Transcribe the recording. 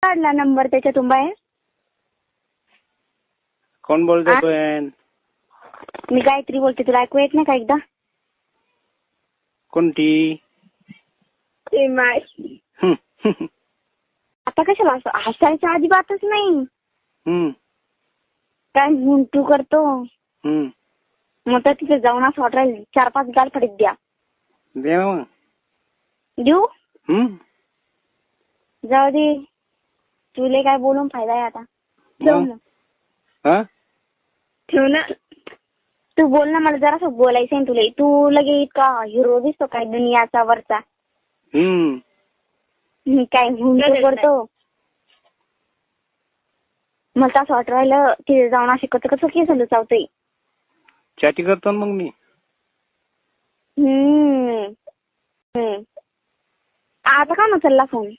काढला नंबर त्याच्यातून बाहेर. कोण बोलतोय पण? मी गायत्री बोलते. तुला ऐकू येत नाही का एकदा? कोणती? ते माय आता कशाला हसायचं अजिबातच नाही. काय तू करतो मग तर तिथे जाऊन असं वाटायला 4-5 गालफडीत द्या. दे ना मग. देऊ? जाऊ दे. तुले काय बोलून फायदा आहे आता. ठेव ना. ठेव ना. तू बोल ना. मला जरासं बोलायचं आहे तुला. तू लगे इतका हिरो दिसतो काय दुनियाचा वरचा. काय हुंडा करतो. मला असं वाटू राहिलं तिथे जाऊन अशी कसं केस लुचावतोय. चॅटी करतो मग मी. आता का ना चालला फोन?